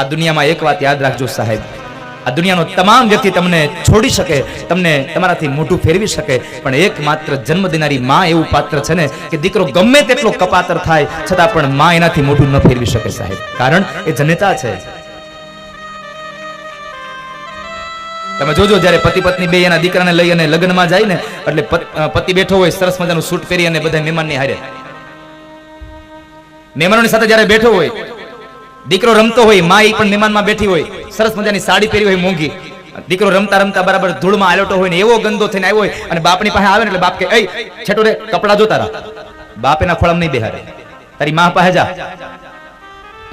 આ દુનિયામાં એક વાત યાદ રાખજો સાહેબ, આ દુનિયાનો તમામ વ્યક્તિ તમને છોડી શકે, તમને તમારાથી મોઢું ફેરવી શકે, પણ એકમાત્ર જન્મ દેનારી માં એવું પાત્ર છે ને કે દીકરો ગમે તેટલો કપાતર થાય છતાં પણ માં એનાથી મોઢું ન ફેરવી શકે સાહેબ, કારણ એ જનેતા છે. તમે જોજો જ્યારે પતિ પત્ની બે એના દીકરાને લઈ અને લગ્નમાં જાય ને, એટલે પતિ બેઠો હોય સરસ મજાનું સૂટ પહેરી અને બધા મહેમાનની હારે, મહેમાનોની સાથે જ્યારે બેઠો હોય, દીકરો રમતો હોય, માં એ પણ મહેમાનમાં બેઠી હોય, સરસ મજાની સાડી પહેરી હોય મોંઘી, દીકરો રમતા રમતા બરાબર ધૂળમાં આલોટો હોય ને એવો ગંદો થઈને આવ્યો હોય અને બાપની પાસે આવે ને એટલે બાપ કે એ છેટો રે કપડા જો તારા, બાપ એના ખોળામાં નહીં બેહારે, તારી માં પાસે જા.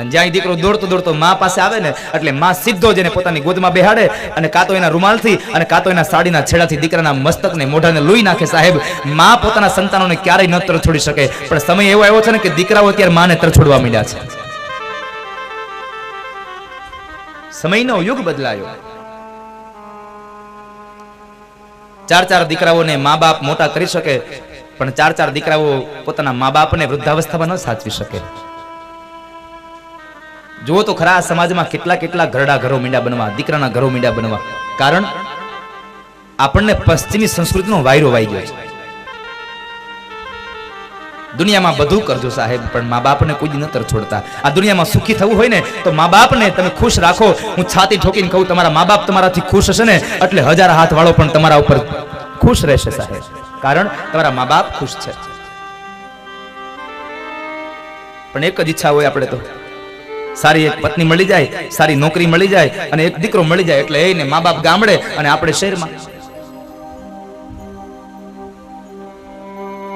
અને જ્યાં દીકરો દોડતો દોડતો માં પાસે આવે ને એટલે માં સીધો જ એને પોતાની ગોદમાં બેહાડે અને કાં તો એના રૂમાલથી અને કાં તો એના સાડીના છેડાથી દીકરાના મસ્તકને મોઢાને લોહી નાખે. સાહેબ, માં પોતાના સંતાનોને ક્યારેય ન તરછોડી શકે, પણ સમય એવો આવ્યો છે ને કે દીકરાઓ અત્યારે માને તરછોડવા માંડ્યા છે. સમયનો યુગ બદલાયો. 4 દીકરાઓને મા બાપ મોટા કરી શકે, પણ 4 દીકરાઓ પોતાના મા બાપને વૃદ્ધાવસ્થામાં ન સાચવી શકે. જુઓ તો ખરા સમાજમાં કેટલા ઘરડા ઘરો મીંડા બનવા, દીકરાના ઘરો મીંડા બનવા. કારણ આપણને પશ્ચિમી સંસ્કૃતિનો વાયરો વાઈ ગયો છે. દુનિયામાં બધું કરજો સાહેબ, પણ મા બાપને કોઈ ન તરછોડતા. આ દુનિયામાં સુખી થવું હોય ને તો મા બાપને તમે ખુશ રાખો. હું છાતી ઠોકીને કહું, તમારા મા બાપ તમારાથી ખુશ હશે ને એટલે 1000 હાથ વાળો પણ તમારા ઉપર ખુશ રહેશે સાહેબ, કારણ તમારા મા બાપ ખુશ છે. પણ એક જ ઈચ્છા હોય આપણે તો, સારી એક પત્ની મળી જાય, સારી નોકરી મળી જાય અને એક દીકરો મળી જાય એટલે એને મા બાપ ગામડે અને આપણે શહેરમાં.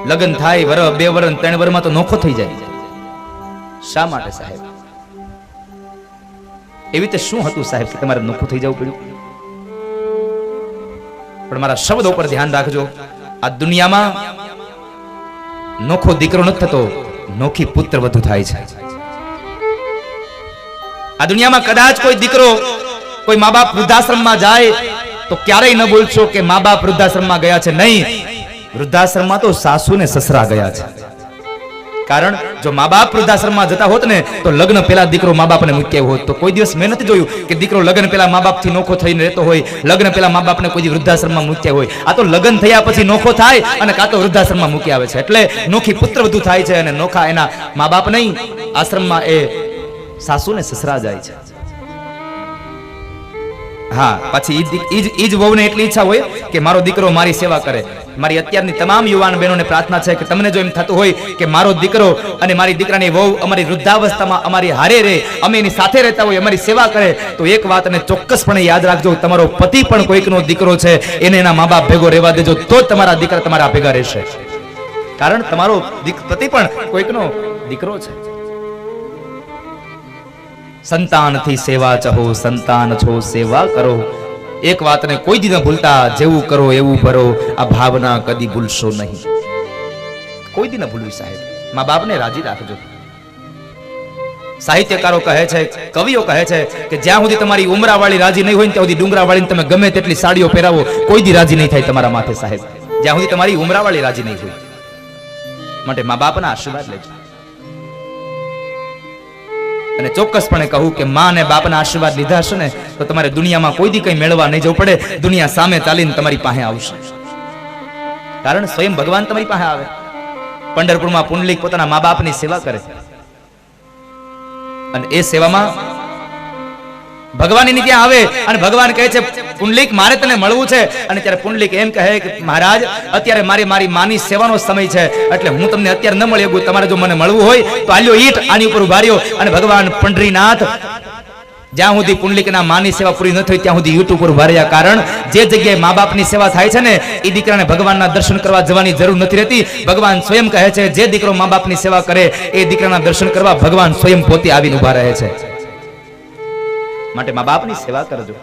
લગ્ન થાય વર 2 વર 3 વરમાં તો નોખો થઈ જાય. શા માટે સાહેબ? એવી રીતે શું હતું સાહેબ કે તમારે નોખું થઈ જવું પડ્યું? પણ મારા શબ્દો પર ધ્યાન રાખજો. આ દુનિયામાં નોખો દીકરો નથી થતો, નોખી પુત્ર વધુ થાય છે. આ દુનિયામાં કદાચ કોઈ દીકરો, કોઈ મા બાપ વૃદ્ધાશ્રમમાં જાય તો ક્યારેય ન બોલશો કે મા બાપ વૃદ્ધાશ્રમમાં ગયા છે. નહીં, વૃદ્ધાશ્રમમાં તો સાસુ ને સસરા ગયા છે. કારણ જો મા બાપ વૃદ્ધાશ્રમમાં જતા હોત ને તો લગ્ન પહેલા દીકરો મા બાપને મૂક્યા હોત. તો કોઈ દિવસ મેં નથી જોયું કે દીકરો લગ્ન પહેલા મા બાપથી નોખો થઈને રહેતો હોય, લગ્ન પહેલા મા બાપને કોઈ વૃદ્ધાશ્રમમાં મૂક્યા હોય. આ તો લગ્ન થયા પછી નોખો થાય અને કાં તો વૃદ્ધાશ્રમમાં મૂકી આવે છે. એટલે નોખી પુત્ર વધુ થાય છે અને નોખા એના મા બાપ નહીં, આશ્રમમાં એ સાસુ ને સસરા જાય છે. હા, પછી ઈ જ વહુને એટલી ઈચ્છા હોય કે મારો દીકરો મારી સેવા કરે. મારી અત્યારની તમામ યુવાન બહેનોને પ્રાર્થના છે કે તમને જો એમ થતું હોય કે મારો દીકરો અને મારી દીકરાની વહુ અમારી વૃદ્ધાવસ્થામાં અમારી હારે રહે, અમે એની સાથે રહેતા હોય, અમારી સેવા કરે, તો એક વાતને ચોક્કસપણે યાદ રાખજો, તમારો પતિ પણ કોઈકનો દીકરો છે, એને એના મા બાપ ભેગો રહેવા દેજો, તો જ તમારા દીકરા તમારા ભેગા રહેશે. કારણ તમારો પતિ પણ કોઈકનો દીકરો છે. સંતાનથી સેવા ચહો, સંતાન છો સેવા કરો. એક વાતને કોઈ દી ન ભૂલતા, જેવું કરો એવું ભરો, આ ભાવના કદી ભૂલશો નહીં. કોઈ દી ન ભૂલવી સાહેબ. મા બાપને રાજી રાખજો. સાહિત્યકારો કહે છે, કવિઓ કહે છે કે જ્યાં સુધી તમારી ઉમરાવાળી રાજી નહીં હોય ને ત્યાં સુધી ડુંગરાવાળીને તમે ગમે તેટલી સાડીઓ પહેરાવો, કોઈ દી રાજી નહીં થાય તમારા માથે સાહેબ, જ્યાં સુધી તમારી ઉમરાવાળી રાજી નહીં હોય. માટે મા બાપના આશીર્વાદ લેજો. અને ચોક્કસપણે કહું કે માં અને બાપના આશીર્વાદ લીધા હશે ને તો તમારે દુનિયામાં કોઈ દી કંઈ મેળવવા નહીં જવું પડે. દુનિયા સામે ચાલીને તમારી પાસે આવશે, કારણ સ્વયં ભગવાન તમારી પાસે આવે. પંઢરપુરમાં પુંડલિક પોતાના મા બાપની સેવા કરે અને એ સેવામાં ભગવાન એની ત્યાં આવે અને ભગવાન કહે છે પુંડલિક મારે તને મળવું છે. અને ત્યારે પુંડલિક એમ કહે કે મહારાજ અત્યારે મારી માની સેવાનો સમય છે, એટલે હું તમને અત્યારે ન મળી શકું. તમારે જો મને મળવું હોય તો આલ્યો ઈટ આની ઉપર ઉભા રહ્યો. અને ભગવાન પંઢરીનાથ જ્યાં સુધી પુંડલિકના માની સેવા પૂરી ન થઈ ત્યાં સુધી ઈટ ઉપર ઉભા રહ્યા. કારણ જે જગ્યાએ મા બાપની સેવા થાય છે ને એ દીકરાને ભગવાનના દર્શન કરવા જવાની જરૂર નથી રહેતી. ભગવાન સ્વયં કહે છે જે દીકરો મા બાપની સેવા કરે એ દીકરાના દર્શન કરવા ભગવાન સ્વયં પોતે આવીને ઉભા રહે છે. માટે મા બાપની સેવા કરજો.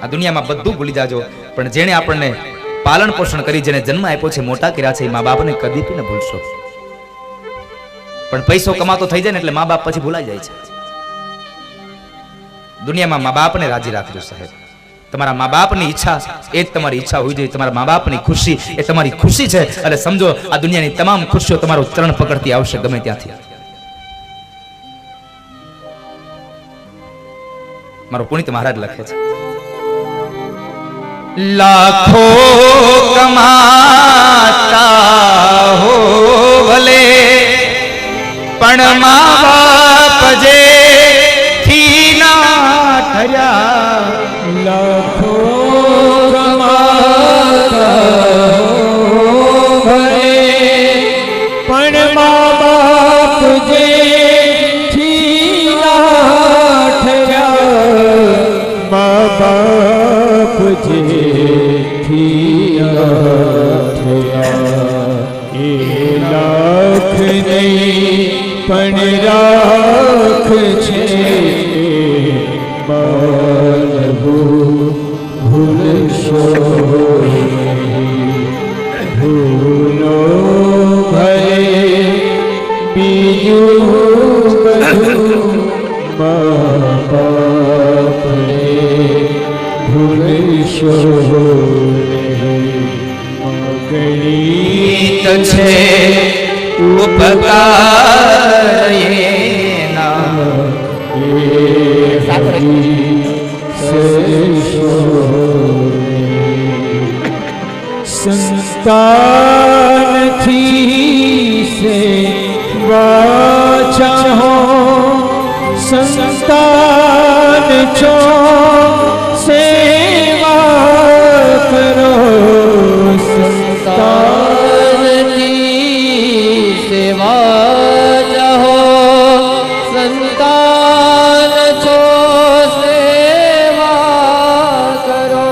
આ દુનિયામાં બધું ભૂલી જાજો, પણ જેણે આપણને પાલન પોષણ કરી, જેને જન્મ આપ્યો છે, મોટા કર્યા છે, એ મા બાપને કદી ન ભૂલશો. પણ પૈસો કમાતો થઈ જાય ને એટલે મા બાપ પછી ભૂલાઈ જાય છે. દુનિયામાં મા બાપને રાજી રાખજો સાહેબ. તમારા મા બાપની ઈચ્છા એ જ તમારી ઈચ્છા હોવી જોઈએ. તમારા મા બાપની ખુશી એ તમારી ખુશી છે. એટલે સમજો આ દુનિયાની તમામ ખુશીઓ તમારો ચરણ પકડતી આવશે ગમે ત્યાંથી. મારો પુનિત મહારાજ લખે છે, લાખો કમાતા હો ભલે પણ મા બાપ જે થી ના ઠર્યા, લાખો કમાતા ભલે પણ મા બાપ જે થી ના ઠર્યા, મા બાપ જે થી ના ઠર્યા, એ લાખ નહીં પણ રાખ છે ભૂલશો ભૂલો ભલે બીજું બધું મા બાપને ભૂલશો ગણિત છે ઉપકાર એના, સંતાનથી સેવા ચાહો, સંતાન છો સેવા કરો, સંતાનથી સેવા ચાહો, સંતાન છો સેવા કરો,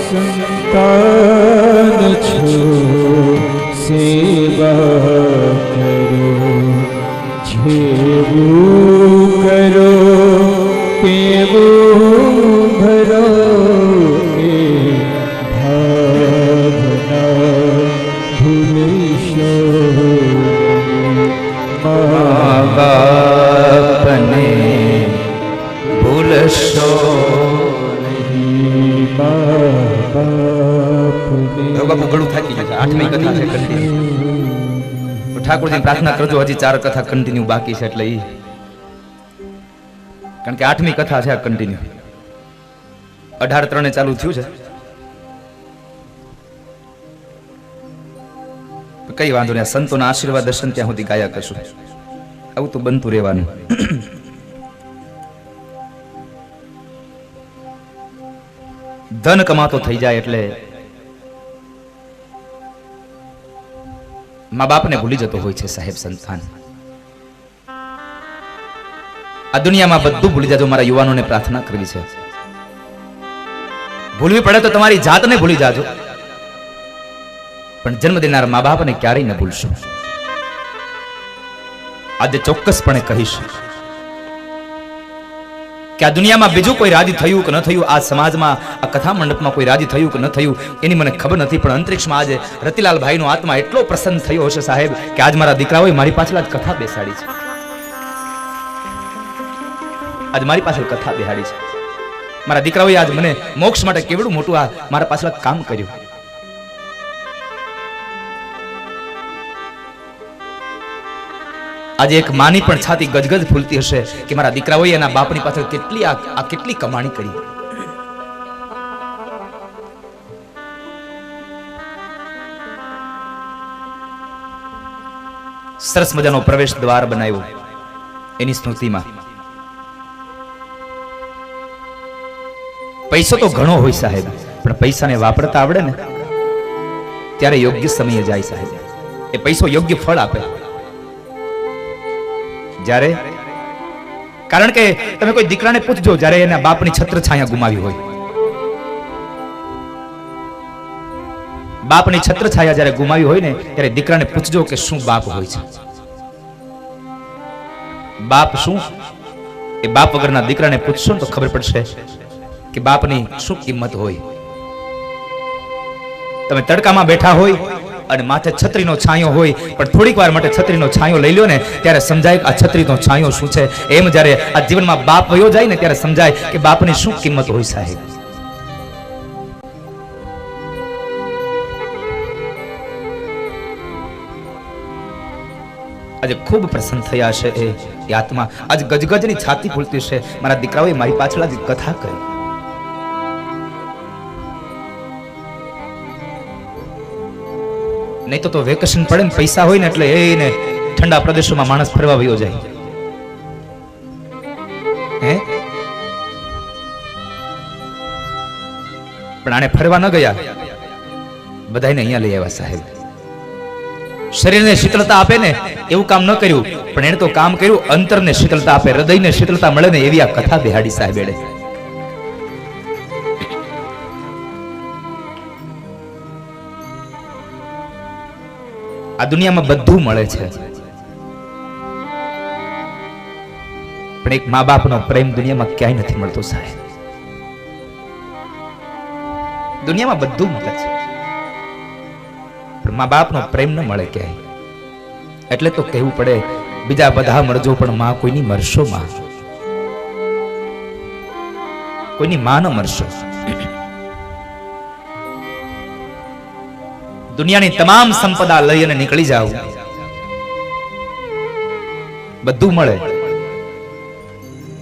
સંતાન છો સેવા કરો, જેવું કરો તેવું ભરો, એ ભાવના ભૂલશો મા બાપને ભૂલશો નહીં, મા બાપને. બાપુ ઘણું થાકી ગયા છે, આઠમી કથા છે કન્ટિન્યુ. ઠાકોરજી પ્રાર્થના કરજો, હજી 4 કથા કન્ટિન્યુ બાકી છે, એટલે ઈ કારણ કે 8મી કથા છે આ કન્ટિન્યુ. 18:03 ચાલુ થયું છે, કઈ વાંધો નહીં, સંતોના આશીર્વાદ દર્શન ત્યાં સુધી ગાયા કરશું, આવું તો બનતું રહેવાનું. ધન કમાતો થઈ જાય એટલે મા બાપને ભૂલી જતો હોય છે સાહેબ સંતાન. આ દુનિયામાં બધું ભૂલી જાજો, મારા યુવાનોને પ્રાર્થના કરવી છે. ભૂલવી પડે તો તમારી જાતને ભૂલી જાજો, પણ જન્મ દેનાર મા બાપને ક્યારેય ન ભૂલશો. આજે ચોક્કસપણે કહીશ કે આ દુનિયામાં બીજું કોઈ રાજી થયું કે ન થયું, આ સમાજમાં આ કથા મંડપમાં કોઈ રાજી થયું કે ન થયું એની મને ખબર નથી, પણ અંતરિક્ષમાં આજે રતિલાલ ભાઈનો આત્મા એટલો પ્રસન્ન થયો હશે સાહેબ કે આજ મારા દીકરાઓએ મારી પાછળ આજ કથા બેસાડી છે, આજ મારી પાછળ કથા બેસાડી છે. મારા દીકરાઓએ આજ મને મોક્ષ માટે કેવડું મોટું આ મારા પાછળ કામ કર્યું. આજે એક માની પણ છાતી ગજગજ ફૂલતી હશે કે મારા દીકરાઓએ એના બાપની પાછળ કેટલી કમાણી કરી. સરસ મજાનો પ્રવેશ દ્વાર બનાવ્યો એની સ્મૃતિમાં. પૈસો તો ઘણો હોય સાહેબ, પણ પૈસાને વાપરતા આવડે ને ત્યારે યોગ્ય સમયે જાય સાહેબ. એ પૈસો યોગ્ય ફળ આપે. જ્યારે કારણ કે તમે કોઈ દીકરાને પૂછજો જ્યારે એના બાપની છત્ર છાયા ગુમાવી હોય, બાપની છત્ર છાયા જ્યારે ગુમાવી હોય ને ત્યારે દીકરાને પૂછજો કે શું બાપ હોય છે. બાપ શું, એ બાપ વગરના દીકરાને પૂછશો ને તો ખબર પડશે કે બાપની શું કિંમત હોય. તમે તડકામાં બેઠા હોય અને માથે છત્રીનો છાંયો હોય, પણ થોડીક વાર માટે છત્રીનો છાંયો લઈ લ્યો ને ત્યારે સમજાય આ છત્રીનો છાંયો શું છે. એમ જ્યારે આ જીવનમાં બાપ વયો જાય ને ત્યારે સમજાય કે બાપની શું કિંમત હોય સાહેબ. આજે ખૂબ પ્રસન્ન થયા છે એ આત્મા આજ ગજગજની છાતી ફૂલતી છે. મારા દીકરાઓએ મારી પાછળ જ કથા કરી. નહીં તો વેકેશન પડે ને પૈસા હોય ને એટલે એને ઠંડા પ્રદેશોમાં માણસ ફરવા વયો જાય. હે પણ આને ફરવા ન ગયા, બધાને અહીંયા લઈ આવ્યા સાહેબ. શરીરને શીતળતા આપે ને એવું કામ ન કર્યું, પણ એને તો કામ કર્યું અંતરને શીતળતા આપે, હૃદયને શીતળતા મળે ને એવી આ કથા બેહાડી સાહેબ એડે. આ દુનિયામાં બધું મળે છે, પણ એક મા બાપનો પ્રેમ દુનિયામાં ક્યાંય નથી મળતો સાહેબ. દુનિયામાં બધું મળે છે, પણ મા બાપનો પ્રેમ ન મળે ક્યાંય. એટલે તો કહેવું પડે, બીજા બધા મરજો પણ માં કોઈની મરશો. માં કોઈની માં ન મરશો. દુનિયાની તમામ સંપદા લઈ અને નીકળી જાવ, બધું મળે,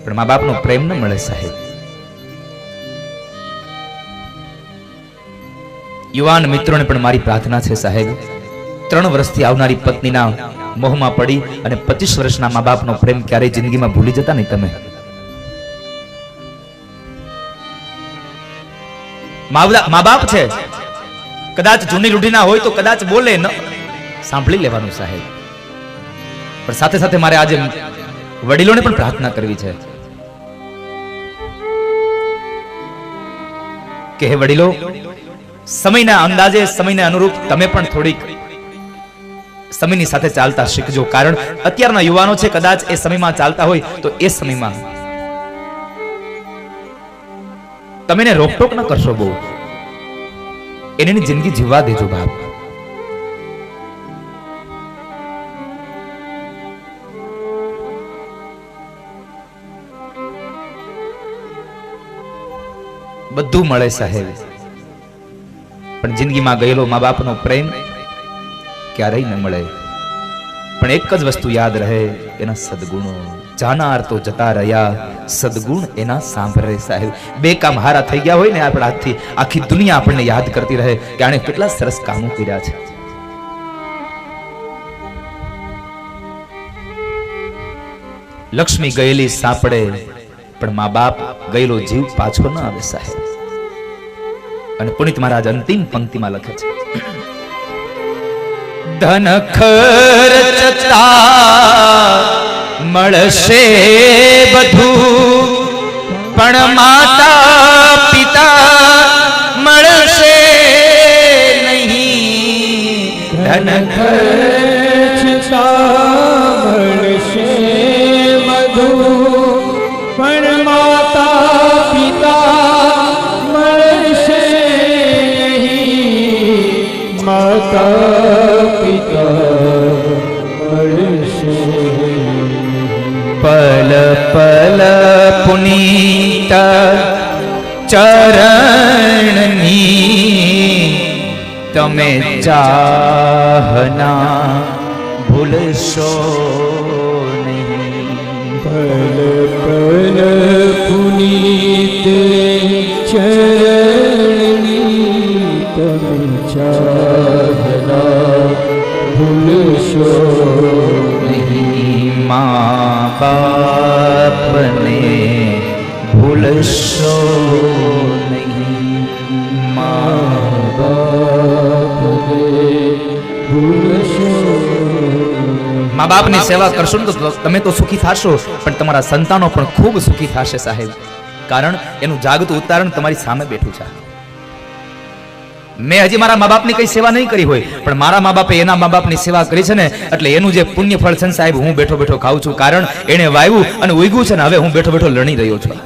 પણ મા બાપનો પ્રેમ ન મળે સાહેબ. યુવાન મિત્રોને પણ મારી પ્રાર્થના છે સાહેબ, 3 વર્ષથી આવનારી પત્નીના મોહમાં પડી અને 25 વર્ષના મા બાપનો પ્રેમ ક્યારેય જિંદગીમાં ભૂલી જતા નહીં તમે. મા બાપ છે, કદાચ જૂની રૂઢીના હોય તો કદાચ બોલે ન, સાંભળી લેવાનું સાહેબ. પણ સાથે સાથે મારે આજે વડીલોને પણ પ્રાર્થના કરવી છે કે હે વડીલો, સમયના અંદાજે, સમયને અનુરૂપ તમે પણ થોડીક સમયની સાથે ચાલતા શીખજો. કારણ અત્યારના યુવાનો છે, કદાચ એ સમયમાં ચાલતા હોય તો એ સમયમાં તમે એને રોકટોક ન કરશો, બહુ એની જિંદગી જીવવા દેજો બાપ. બધું મળે સાહેબ, પણ જિંદગીમાં ગયેલો મા બાપનો પ્રેમ ક્યારેય ન મળે. પણ એક જ વસ્તુ યાદ રહે, એના સદગુણો. જાનાર તો જતા રહ્યા, સદગુણ એના સાંભળે સાહેબ. બે કામ હારા થઈ ગયા હોય ને આપણા હાથથી, આખી દુનિયા આપણને યાદ કરતી રહે કે આણે કેટલા સરસ કામો કર્યા છે. લક્ષ્મી ગયેલી સાંપડે, પણ મા બાપ ગયેલો જીવ પાછો ન આવે સાહેબ. અને પુનિત મહારાજ અંતિમ પંક્તિમાં લખે છે, ધન ખર્ચતા મળશે બધું, પણ માતા પિતા મળશે નહીં. ધન ખર્ચતા મળશે બધું, પણ માતા પિતા મળશે નહીં. માતા પિતા મળશે. પલ પલ પુનીત ચરણની તમે ચાહના ભૂલશો નહીં. પલ પલ પુનીત ચરણની તમે ચાહના ભૂલશો નહીં. મા બાપને ભૂલશો નહીં. મા બાપને ભૂલશો. મા બાપની સેવા કરશો ને તો તમે તો સુખી થશો, પણ તમારા સંતાનો પણ ખૂબ સુખી થશે સાહેબ. કારણ એનું જાગતું ઉદાહરણ તમારી સામે બેઠું છે. મેં હજી મારા મા બાપની કઈ સેવા નહીં કરી હોય, પણ મારા મા બાપે એના મા બાપની સેવા કરી છે ને, એટલે એનું જે પુણ્ય ફળ છે સાહેબ, હું બેઠો બેઠો ખાઉં છું. કારણ એને વાવ્યું અને ઉગ્યું છે ને, હવે હું બેઠો બેઠો લણી રહ્યો છું.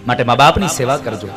માટે મા બાપની સેવા કરજો.